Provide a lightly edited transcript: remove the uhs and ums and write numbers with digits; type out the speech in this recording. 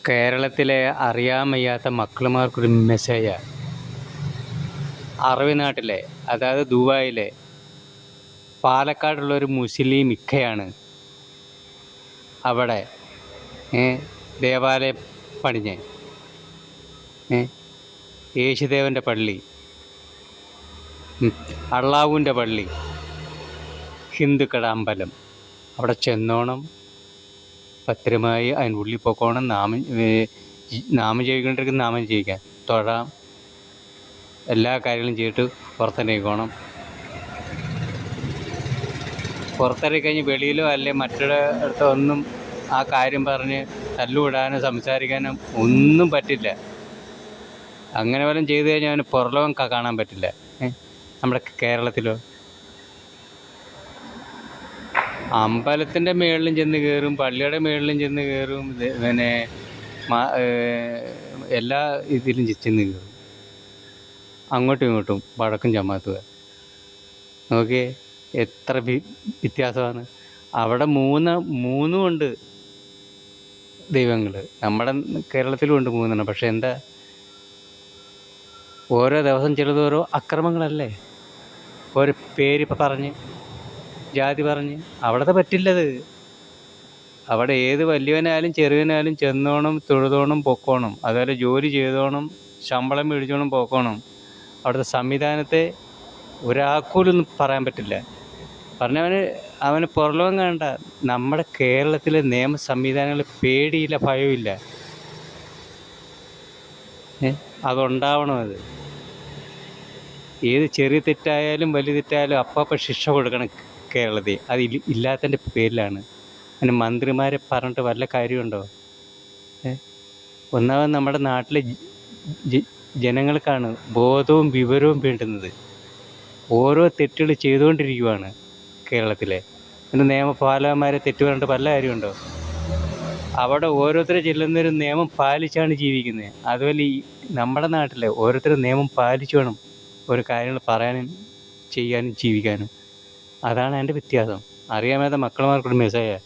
കേരളത്തിലെ അറിയാൻ വയ്യാത്ത മക്കളുമാർക്കൊരു മെസ്സേജാ. അറബി നാട്ടിലെ, അതായത് ദുബായിലെ പാലക്കാടുള്ളൊരു മുസ്ലിം ഇക്കയാണ് അവിടെ ദേവാലയം പണിഞ്ഞ്, യേശുദേവൻ്റെ പള്ളി, അള്ളാഹുവിൻ്റെ പള്ളി, ഹിന്ദുക്കളുടെ അമ്പലം. അവിടെ ചെന്നോണം, ഭദ്രമായി അതിൻ്റെ ഉള്ളിൽ പോക്കോണം, നാമം ചെയ്തുകൊണ്ടിരിക്കുന്ന നാമം ചെയ്യിക്കാൻ, തൊഴാം, എല്ലാ കാര്യങ്ങളും ചെയ്തിട്ട് പുറത്തിറങ്ങിക്കോണം. പുറത്തിറങ്ങി കഴിഞ്ഞ് വെളിയിലോ അല്ലെ മറ്റൊരിടത്തോ ഒന്നും ആ കാര്യം പറഞ്ഞ് തല്ലുവിടാനോ സംസാരിക്കാനോ ഒന്നും പറ്റില്ല. അങ്ങനെ വല്ലതും ചെയ്തു കഴിഞ്ഞാൽ അവന് പുറലോകം കാണാൻ പറ്റില്ല. നമ്മുടെ കേരളത്തിലോ അമ്പലത്തിൻ്റെ മുകളിലും ചെന്ന് കയറും, പള്ളിയുടെ മുകളിലും ചെന്ന് കയറും, പിന്നെ എല്ലാ ഇതിലും ചെന്ന് കയറും, അങ്ങോട്ടും ഇങ്ങോട്ടും വഴക്കും ചമ്മാത്തുക. നോക്കിയേ എത്ര വ്യത്യാസമാണ്. അവിടെ മൂന്നും ഉണ്ട് ദൈവങ്ങൾ, നമ്മുടെ കേരളത്തിലും ഉണ്ട് മൂന്നെണ്ണം. പക്ഷെ എന്താ, ഓരോ ദിവസം ചിലത് ഓരോ അക്രമങ്ങളല്ലേ, ഓരോ പേര് പറഞ്ഞ്, ജാതി പറഞ്ഞ്. അവിടത്തെ പറ്റില്ലത്. അവിടെ ഏത് വലിയവനായാലും ചെറിയവനായാലും ചെന്നോണം, തൊഴുതോണം, പൊക്കോണം. അതുപോലെ ജോലി ചെയ്തോണം, ശമ്പളം മേടിച്ചോണം, പോക്കോണം. അവിടുത്തെ സംവിധാനത്തെ ഒരാൾക്കൂലൊന്നും പറയാൻ പറ്റില്ല. അവന് പുറലോകം കണ്ട. നമ്മുടെ കേരളത്തിലെ നിയമ സംവിധാനങ്ങൾ പേടിയില്ല, ഭയമില്ല. അതുണ്ടാവണം. അത് ഏത് ചെറിയ തെറ്റായാലും വലിയ തെറ്റായാലും അപ്പം ശിക്ഷ കൊടുക്കണം കേരളത്തിൽ. അത് ഇല്ലാത്തതിൻ്റെ പേരിലാണ്. അതിന് മന്ത്രിമാരെ പറഞ്ഞിട്ട് വല്ല കാര്യമുണ്ടോ? ഒന്നാമത് നമ്മുടെ നാട്ടിലെ ജനങ്ങൾക്കാണ് ബോധവും വിവരവും വേണ്ടുന്നത്. ഓരോ തെറ്റുകൾ ചെയ്തുകൊണ്ടിരിക്കുകയാണ് കേരളത്തിലെ. പിന്നെ നിയമപാലകന്മാരെ തെറ്റ് പറഞ്ഞിട്ട് വല്ല കാര്യമുണ്ടോ? അവിടെ ഓരോരുത്തർ ചെല്ലുന്നൊരു നിയമം പാലിച്ചാണ് ജീവിക്കുന്നത്. അതുപോലെ നമ്മുടെ നാട്ടിൽ ഓരോരുത്തർ നിയമം പാലിച്ചു വേണം ഓരോ കാര്യങ്ങൾ പറയാനും ചെയ്യാനും ജീവിക്കാനും. അതാണ് അതിൻ്റെ വ്യത്യാസം. അറിയാൻ മേലാത്ത മക്കളുമാർക്കൊരു മെസ്സേജാണ്.